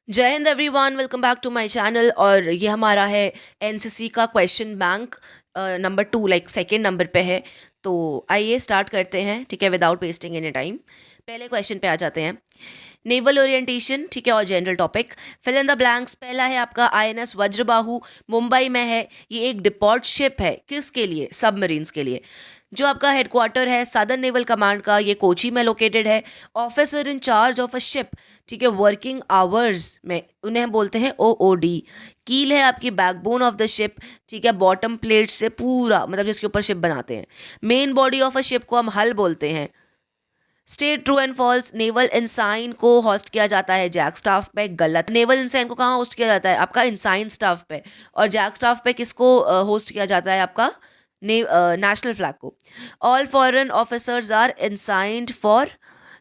जय Hind everyone, welcome back to my channel. और ये हमारा है एनसीसी का question bank number 2, like second number पे है। तो आइए स्टार्ट करते हैं, ठीक है, विदाउट वेस्टिंग एनी टाइम। पहले क्वेश्चन पे आ जाते हैं। नेवल ओरिएंटेशन, ठीक है, और general topic. Fill in the blanks. पहला है आपका आईएनएस वज्रबाहु, मुंबई में है। ये एक डिपोर्ट शिप है, किसके लिए? सबमरीन्स के लिए। जो आपका हेडक्वार्टर है सदर्न नेवल कमांड का, ये कोची में लोकेटेड है। Officer in charge of a ship, ठीक है, वर्किंग आवर्स में उन्हें बोलते हैं ओओडी। कील है आपकी बैकबोन ऑफ द शिप, ठीक है, बॉटम प्लेट से पूरा, मतलब जिसके ऊपर शिप बनाते हैं। Main body of a ship को हम हल बोलते हैं। State true and false. Naval ensign को होस्ट किया जाता है जैक स्टाफ पे, गलत। नेवल इंसाइन को कहाँ होस्ट किया जाता है? आपका इंसाइन स्टाफ पे। और जैक स्टाफ पे किसको होस्ट किया जाता है? आपका नेशनल फ्लैग को। All foreign officers are ensigned for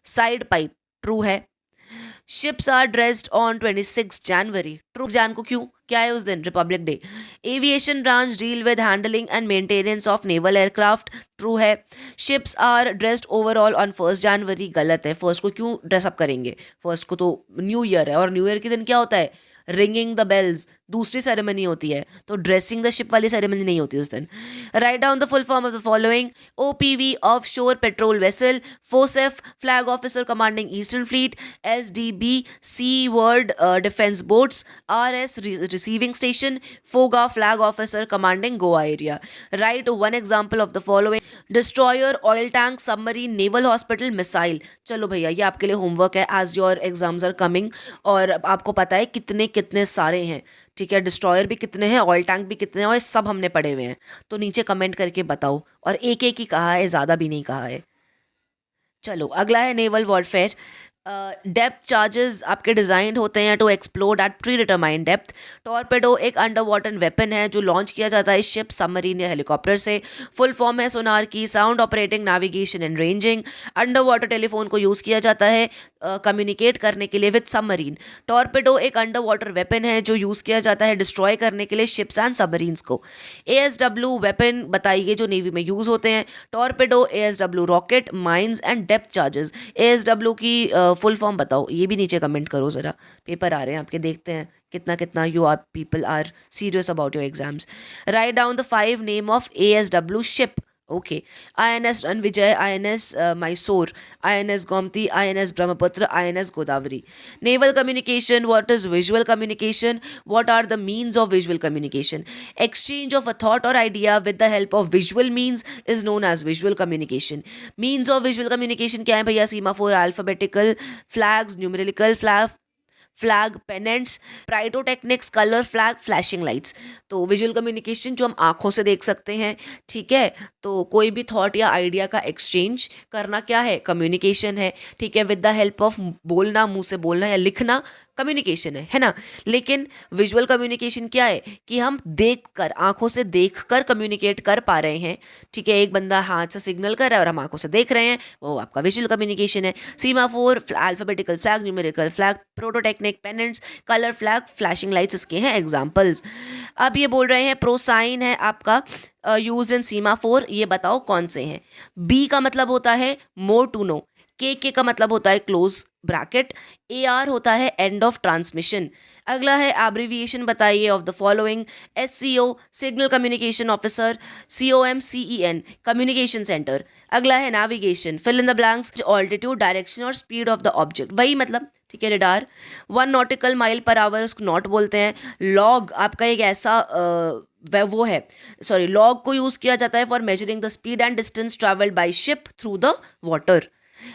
side pipe, true है। Ships are dressed on 26 January, true. जान को क्यों, क्या है उस दिन? Republic Day. Aviation branch deal with handling and maintenance of naval aircraft, true है। Ships are dressed overall on 1 January, गलत है। फर्स्ट को क्यों ड्रेसअप करेंगे? फर्स्ट को तो न्यू ईयर है, और न्यू ईयर के दिन क्या होता है? रिंगिंग द बेल्स, दूसरी सेरेमनी होती है। तो ड्रेसिंग द शिप वाली सेरेमनी नहीं होती उस दिन। Write down the full form of the following. OPV offshore patrol vessel, FOCEF flag officer commanding eastern fleet, SDB seaward defence boats, RS receiving station, FOGA flag officer commanding Goa area. Write one example of the following. Destroyer, oil tank, submarine, naval hospital, missile. चलो भैया, ये आपके लिए homework है as your exams are coming. और आपको पता है कितने कितने सारे हैं, ठीक है, डिस्ट्रॉयर भी कितने हैं, ऑयल टैंक भी कितने हैं, और ये सब हमने पढ़े हुए हैं। तो नीचे कमेंट करके बताओ। और एक एक ही कहा है, ज़्यादा भी नहीं कहा है। चलो अगला है नेवल वॉरफेयर। डेप्थ चार्जेस आपके डिज़ाइन होते हैं to explode at predetermined depth. Torpedo एक अंडर वाटर वेपन है जो लॉन्च किया जाता है शिप, सबमरीन या हेलीकॉप्टर से। फुल फॉर्म है सोनार की, sound operating, navigation and ranging. Underwater telephone को यूज़ किया जाता है कम्युनिकेट करने के लिए विद सबमरीन। टॉर्पेडो एक अंडर वाटर वेपन है जो यूज़ किया जाता है डिस्ट्रॉय करने के लिए शिप्स एंड सबमरीन्स को। एएसडब्ल्यू वेपन बताइए जो नेवी में यूज़ होते हैं। Torpedo, ASW rocket, mines and depth charges. ASW की फुल फॉर्म बताओ, ये भी नीचे कमेंट करो ज़रा। पेपर आ रहे हैं आपके, देखते हैं कितना कितना you are people are serious about your exams. Write down the 5 name of ASW ship. Okay, INS Ranvijay, INS Mysore, INS Gomti, INS Brahmaputra, INS Godavari. Naval communication, what is visual communication? What are the means of visual communication? Exchange of a thought और idea with the help of visual means is known as visual communication. Means of visual communication क्या है भैया? Semaphore, alphabetical flags, numerical flag pennants, pyrotechnics, colour flag, flashing lights. तो visual communication जो हम आंखों से देख सकते हैं, ठीक है, तो कोई भी थॉट या आइडिया का एक्सचेंज करना क्या है? कम्युनिकेशन है, ठीक है, विद द हेल्प ऑफ बोलना, मुंह से बोलना या लिखना कम्युनिकेशन है ना। लेकिन विजुअल कम्युनिकेशन क्या है कि हम देख कर, आंखों से देख कर कम्युनिकेट कर पा रहे हैं, ठीक है। एक बंदा हाथ से सिग्नल कर रहा है और हम आंखों से देख रहे हैं, वो आपका विजुअल कम्युनिकेशन है। Semaphore, alphabetical flag, numerical flag, pyrotechnic, pennants, colour flag, flashing lights, इसके हैं एग्जाम्पल्स। अब ये बोल रहे हैं प्रोसाइन है आपका यूज इन सीमाफोर, ये बताओ कौन से हैं? बी का मतलब होता है मोर टू नो, के का मतलब होता है क्लोज ब्रैकेट, ए आर होता है एंड ऑफ ट्रांसमिशन। अगला है एब्रिविएशन बताइए of the following. S C O signal communication officer, C O M C E N communication centre. अगला है navigation, fill in the blanks, altitude, direction और speed of the object, वही मतलब, ठीक है। Radar 1 nautical mile per hour, उसको knot बोलते हैं। लॉग आपका एक ऐसा वो है, सॉरी, लॉग को यूज़ किया जाता है for measuring the speed and distance travelled by ship through the water.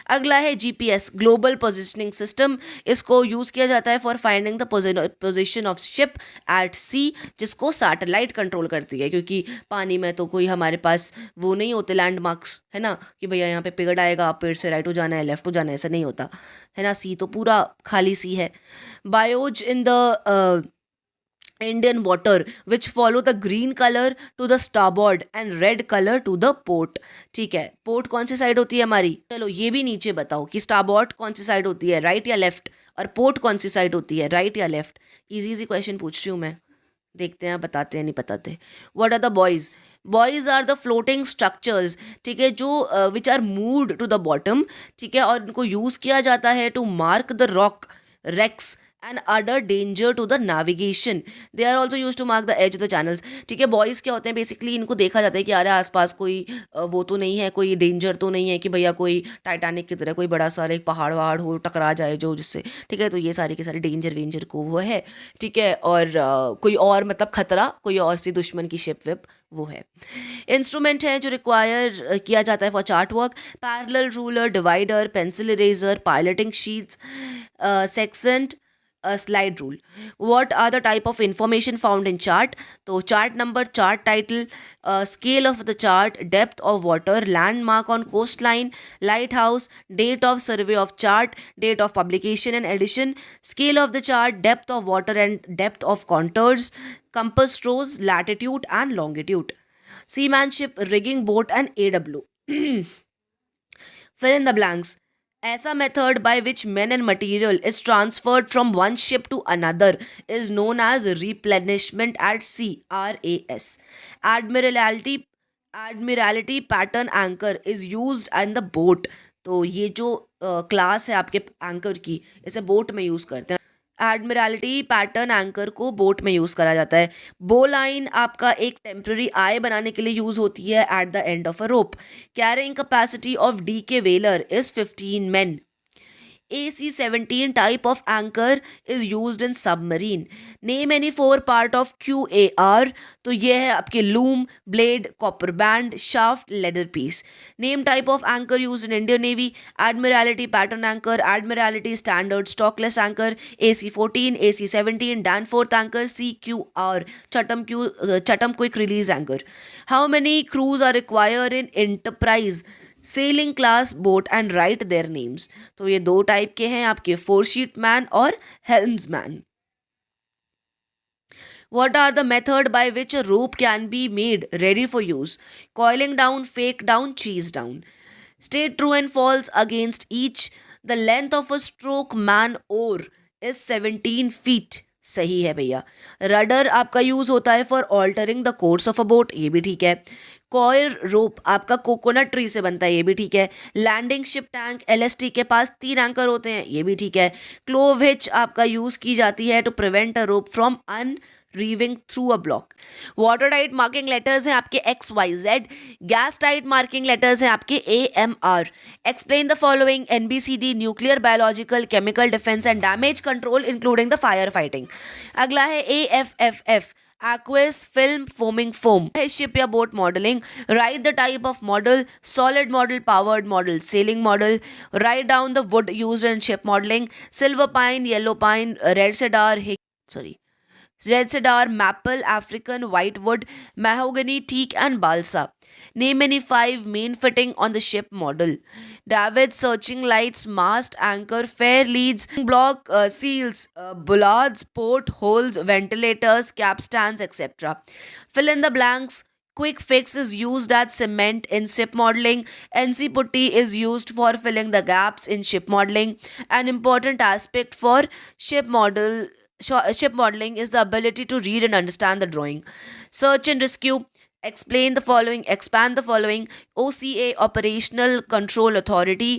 अगला है जीपीएस, ग्लोबल पोजिशनिंग सिस्टम, इसको यूज़ किया जाता है for finding the position of ship at sea, जिसको सैटेलाइट कंट्रोल करती है, क्योंकि पानी में तो कोई हमारे पास वो नहीं होते लैंडमार्क्स, है ना, कि भैया यहाँ पे पेड़ आएगा, आप पेड़ से राइट हो जाना है, लेफ्ट हो जाना है, ऐसा नहीं होता है ना। सी तो पूरा खाली सी है। Buoys in the Indian water which follow the green color to the starboard and red color to the port, ठीक है। पोर्ट कौन सी साइड होती है हमारी? चलो ये भी नीचे बताओ कि स्टारबोर्ड कौन सी साइड होती है, राइट या लेफ्ट, और पोर्ट कौन सी साइड होती है, राइट या लेफ्ट। इजी इजी क्वेश्चन पूछ रही हूँ मैं, देखते हैं बताते हैं नहीं बताते। What are the buoys? Buoys are the floating structures, ठीक है, जो which are moved to the bottom, ठीक है, और इनको यूज़ किया जाता है to mark the rock wrecks and other danger to the navigation. They are also used to mark the edge of the channels. ठीक है, बॉयज़ क्या होते हैं बेसिकली, इनको देखा जाता है कि अरे आसपास कोई वो तो नहीं है, कोई डेंजर तो नहीं है कि भैया कोई टाइटैनिक की तरह कोई बड़ा सारा एक पहाड़ वहाड़ हो टकरा जाए जो जिससे, ठीक है, तो ये सारे के सारे डेंजर वेंजर को वो है, ठीक है, और कोई और मतलब खतरा, कोई और सी दुश्मन की शिप विप वो है. इंस्ट्रूमेंट है जो रिक्वायर किया जाता है for chart work: parallel ruler, divider, pencil eraser, piloting sheets, sextant, slide rule. What are the type of information found in chart? तो chart number, chart title, scale of the chart, depth of water, landmark on coastline, lighthouse, date of survey of chart, date of publication and edition, scale of the chart, depth of water and depth of contours, compass rose, latitude and longitude, seamanship, rigging, boat and AW. Fill in the blanks. ऐसा method by which men and material is transferred from one ship to another is known as replenishment at sea, RAS. Admiralty pattern anchor is used in the boat. तो ये जो class है आपके anchor की, इसे boat में use करते हैं. एडमिरलिटी पैटर्न एंकर को बोट में यूज़ करा जाता है. बो लाइन आपका एक टेम्प्रेरी आई बनाने के लिए यूज़ होती है at the end of a rope. Carrying capacity of DK whaler is 15 men. AC-17 type of anchor is used in submarine. Name any 4 part of QAR. तो ये है आपके loom, blade, copper band, shaft, leather piece. Name type of anchor used in Indian Navy: Admiralty pattern anchor, Admiralty standard stockless anchor, AC-14, AC-17, Danforth anchor, CQR, Chatham quick release anchor. How many crews are required in Enterprise selling class boat and right their names? तो ये 2 type के हैं आपके, 4 sheet man और हेल्म्समैन. What are the method by which a rope can be made ready for use? Coiling down, fake down, cheese down. State true and false against each. The length of a stroke man oar is 17 feet. सही है भैया. Rudder आपका use होता है for altering the course of a boat, ये भी ठीक है. कॉयर रोप आपका कोकोनट ट्री से बनता है, ये भी ठीक है. लैंडिंग शिप टैंक LST के पास 3 एंकर होते हैं, ये भी ठीक है. क्लोव हिच आपका यूज की जाती है to prevent a rope from unreeving through a block. Water tight marking letters हैं आपके XYZ. Gas tight marking letters हैं आपके AMR. Explain the following: NBCD, nuclear, biological, chemical, defence and damage control including the fire fighting. अगला है AFFF, aqueous film foaming foam. Ship या boat modeling. Write the type of model: solid model, powered model, sailing model. Write down the wood used in ship modeling: silver pine, yellow pine, red cedar, maple, African whitewood, mahogany, teak and balsa. Name any 5 main fitting on the ship model: davits, searching lights, mast, anchor, fair leads, block, seals, bollards, port holes, ventilators, capstans, etc. Fill in the blanks. Quick fix is used as cement in ship modeling. NC putty is used for filling the gaps in ship modeling. An important aspect for ship modeling is the ability to read and understand the drawing. Search and rescue. Explain the following, expand the following: OCA, Operational Control Authority.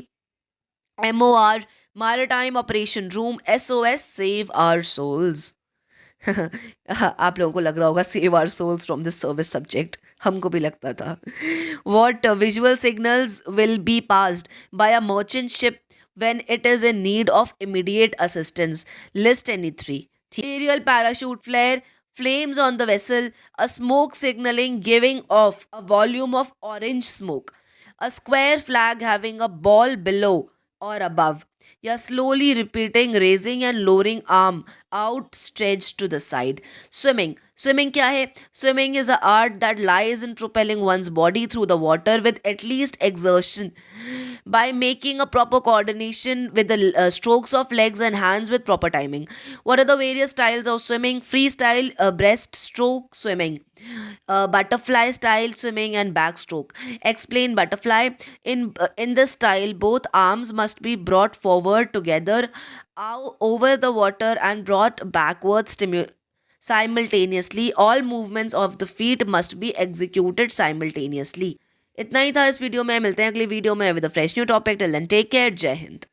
MOR, Maritime Operation Room. SOS, Save Our Souls. आप लोगों को लग रहा होगा save our souls from this service subject, हमको भी लगता था. What visual signals will be passed by a merchant ship when it is in need of immediate assistance? List any 3. Aerial parachute flare, flames on the vessel, a smoke signaling giving off a volume of orange smoke, a square flag having a ball below or above, या slowly repeating raising and lowering arm outstretched to the side. Swimming क्या है? Swimming is an art that lies in propelling one's body through the water with at least exertion by making a proper coordination with the strokes of legs and hands with proper timing. What are the various styles of swimming? Freestyle, breaststroke swimming, butterfly style swimming and backstroke. Explain butterfly. In this style, both arms must be brought forward together over the water and brought backwards simultaneously. All movements of the feet must be executed simultaneously. इतना ही था इस video में. मिलते हैं अगली video में with a fresh new topic. Till then take care. Jai Hind.